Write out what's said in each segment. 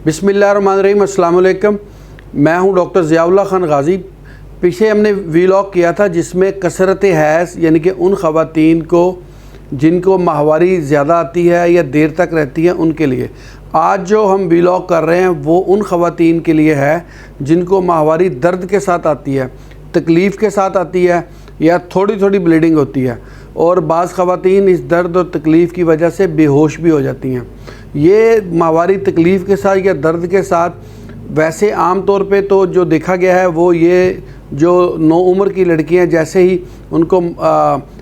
बिस्मिल्लाहिर्रहमानिर्रहीम, अस्सलाम वालेकुम। मैं हूं डॉक्टर ज़ियाउल्लाह खान गाज़ी। पीछे हमने वीलॉग किया था जिसमें कसरत हैज़ यानी कि उन ख़वातीन को जिनको माहवारी ज़्यादा आती है या देर तक रहती है उनके लिए। आज जो हम वीलॉग कर रहे हैं वो उन ख़वातीन के लिए है जिनको माहवारी दर्द के साथ आती है, तकलीफ़ के साथ आती है या थोड़ी थोड़ी ब्लीडिंग होती है, और बाज़ ख़वातीन इस दर्द और तकलीफ़ की वजह से बेहोश भी हो जाती हैं। ये माहवारी तकलीफ़ के साथ या दर्द के साथ वैसे आम तौर पे तो जो देखा गया है वो ये जो नौ उम्र की लड़कियां जैसे ही उनको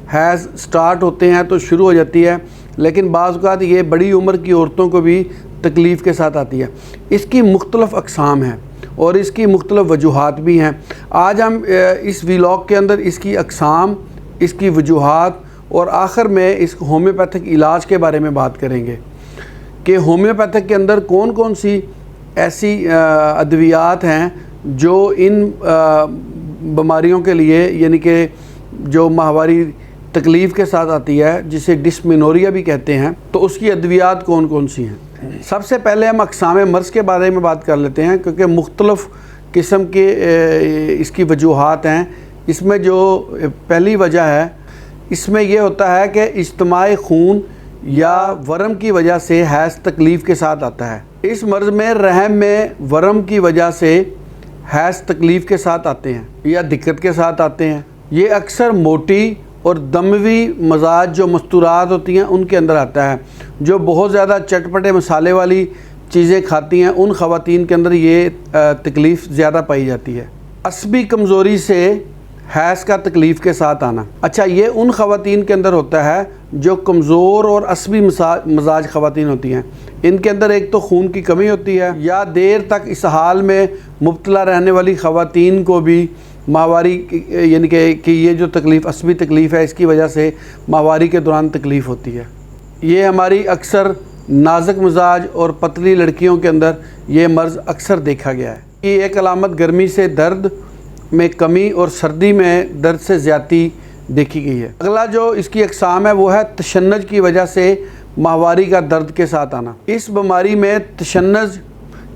हैज़ स्टार्ट होते हैं तो शुरू हो जाती है, लेकिन बाज़ औक़ात ये बड़ी उम्र की औरतों को भी तकलीफ़ के साथ आती है। इसकी मुख्तलिफ़ अक़साम हैं और इसकी मुख्तलिफ़ वजूहात भी हैं। आज हम इस व्लॉग के अंदर इसकी अक़साम, इसकी वजूहात और आखिर में इस होम्योपैथिक इलाज के बारे में बात करेंगे कि होम्योपैथिक के अंदर कौन कौन सी ऐसी अद्वियात हैं जो इन बीमारियों के लिए यानी कि जो माहवारी तकलीफ़ के साथ आती है जिसे डिस्मेनोरिया भी कहते हैं, तो उसकी अद्वियात कौन कौन सी हैं। सबसे पहले हम अक़साम मर्ज़ के बारे में बात कर लेते हैं क्योंकि मुख्तलिफ़ किस्म के इसकी वजूहात हैं। इसमें जो पहली वजह है इसमें यह होता है कि इज्तिमाई खून या वरम की वजह से हैज़ तकलीफ़ के साथ आता है। इस मर्ज़ में रहम में वरम की वजह से हैज़ तकलीफ़ के साथ आते हैं या दिक्कत के साथ आते हैं। ये अक्सर मोटी और दमवी मजाज जो मस्तूरात होती हैं उनके अंदर आता है। जो बहुत ज़्यादा चटपटे मसाले वाली चीज़ें खाती हैं उन ख़वातीन के अंदर ये तकलीफ़ ज़्यादा पाई जाती है। असबी कमज़ोरी से हैज़ का तकलीफ़ के साथ आना। अच्छा, ये उन ख़वातीन के अंदर होता है जो कमज़ोर और असबी मजाज ख़वातीन होती हैं। इनके अंदर एक तो खून की कमी होती है या देर तक इस हाल में मुब्तला रहने वाली ख़वातीन को भी माहवारी यानी कि ये जो तकलीफ़ असबी तकलीफ़ है इसकी वजह से माहवारी के दौरान तकलीफ़ होती है। ये हमारी अक्सर नाजुक मिजाज और पतली लड़कियों के अंदर ये मर्ज़ अक्सर देखा गया है। ये एक अलामत गर्मी से दर्द में कमी और सर्दी में दर्द से ज़्यादती देखी गई है। अगला जो इसकी अक़साम है वो है तशन्नुज की वजह से माहवारी का दर्द के साथ आना। इस बीमारी में तशन्नुज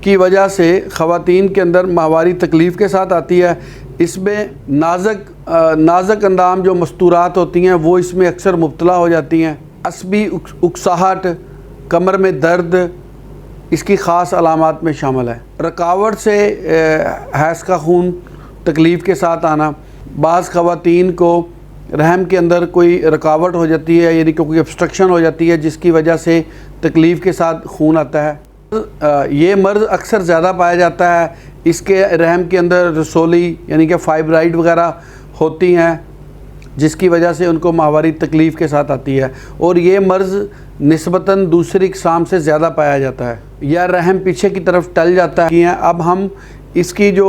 की वजह से ख़वातीन के अंदर माहवारी तकलीफ़ के साथ आती है। इसमें नाज़ुक अंदाम जो मस्तूरात होती हैं वो इसमें अक्सर मुब्तला हो जाती हैं। असबी उकसाहट, कमर में दर्द इसकी ख़ास अलामात में शामिल है। रुकावट से हैज़ का खून तकलीफ़ के साथ आना। बाज़ ख़वातीन को रहम के अंदर कोई रुकावट हो जाती है यानी कि कोई ऑब्स्ट्रक्शन हो जाती है जिसकी वजह से तकलीफ़ के साथ खून आता है। ये मर्ज़ अक्सर ज़्यादा पाया जाता है। इसके रहम के अंदर रसोली यानी कि फाइब्राइड वगैरह होती हैं जिसकी वजह से उनको माहवारी तकलीफ़ के साथ आती है, और ये मर्ज़ निस्बतन दूसरी अक़साम से ज़्यादा पाया जाता है या रहम पीछे की तरफ टल जाता है। अब हम इसकी जो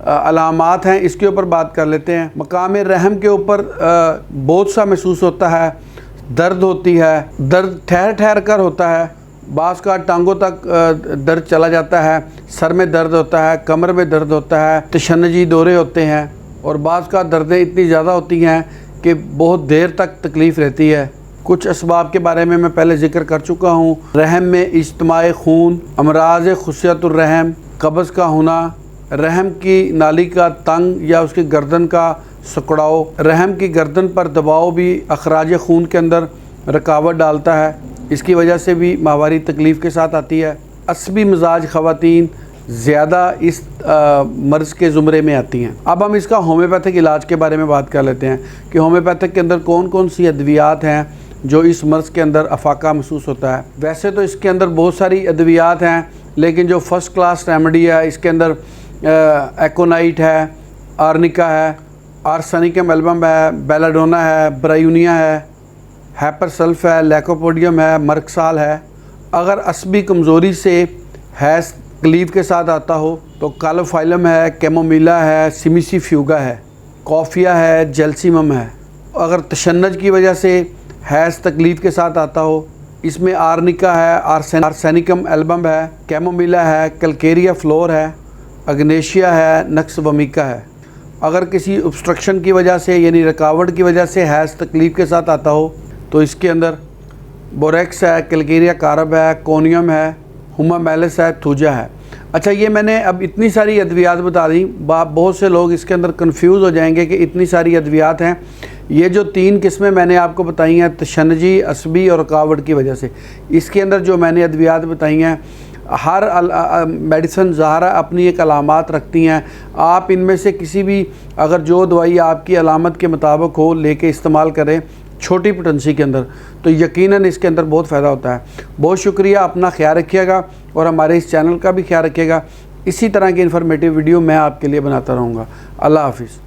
अलामात हैं इसके ऊपर बात कर लेते हैं। मकाम रहम के ऊपर बोझ सा महसूस होता है, दर्द होती है, दर्द ठहर ठहर कर होता है, बाज़ का टांगों तक दर्द चला जाता है, सर में दर्द होता है, कमर में दर्द होता है, तशन्नुजी दौरे होते हैं, और बाज़ का दर्दें इतनी ज़्यादा होती हैं कि बहुत देर तक तकलीफ़ रहती है। कुछ असबाब के बारे में मैं पहले ज़िक्र कर चुका हूँ। रहम में इज्तिमाई खून, अमराज़ खुसियतुर रहम, कब्ज़ का होना, रहम की नाली का तंग या उसकी गर्दन का सिकुड़ाव, रहम की गर्दन पर दबाव भी अखराज खून के अंदर रुकावट डालता है, इसकी वजह से भी माहवारी तकलीफ़ के साथ आती है। असबी मिजाज ख़वातीन ज़्यादा इस मर्ज़ के ज़ुमरे में आती हैं। अब हम इसका होम्योपैथिक इलाज के बारे में बात कर लेते हैं कि होम्योपैथिक के अंदर कौन कौन सी अद्वियात हैं जो इस मर्ज़ के अंदर अफाका महसूस होता है। वैसे तो इसके अंदर बहुत सारी अद्वियात हैं, लेकिन जो फ़र्स्ट क्लास रेमेडी है इसके अंदर एकोनाइट है, आर्निका है, आर्सेनिकम एल्बम है, बेलाडोना है, ब्रायूनिया है, हैपरसल्फ है, लैकोपोडियम है, मर्कसाल है। अगर असबी कमज़ोरी से हैज़ तकलीफ़ के साथ आता हो तो कालोफाइलम है, कैमोमिला है, सिमिसीफ्यूगा है, कॉफिया है, जेल्सिमम है। अगर तशन्नुज की वजह से हैज़ तकलीफ़ के साथ आता हो इसमें आर्निका है, आर्सेनिकम एल्बम है, कैमोमिला है, कलकेरिया फ्लोर है, अग्नेशिया है, नक्स वमिका है। अगर किसी ऑब्स्ट्रक्शन की वजह से यानी रुकावट की वजह से हैज़ तकलीफ़ के साथ आता हो तो इसके अंदर बोरेक्स है, कलकेरिया कारब है, कोनियम है, हुमा मेलिस है, थूजा है। اچھا یہ میں نے اب اتنی ساری ادویات بتا دی، بہت سے لوگ اس کے اندر کنفیوز ہو جائیں گے کہ اتنی ساری ادویات ہیں۔ یہ جو 3 قسمیں میں نے آپ کو بتائی ہیں تشنجی، عصبی اور رکاوٹ کی وجہ سے، اس کے اندر جو میں نے ادویات بتائی ہیں ہر میڈیسن ظاہرہ اپنی ایک علامات رکھتی ہیں۔ آپ ان میں سے کسی بھی اگر جو دوائی آپ کی علامت کے مطابق ہو لے کے استعمال کریں چھوٹی پوٹنسی کے اندر، تو یقیناً اس کے اندر بہت فائدہ ہوتا ہے۔ بہت شکریہ، اپنا خیال رکھیے گا اور ہمارے اس چینل کا بھی خیال رکھیے گا۔ اسی طرح کی انفارمیٹیو ویڈیو میں آپ کے لیے بناتا رہوں گا۔ اللہ حافظ۔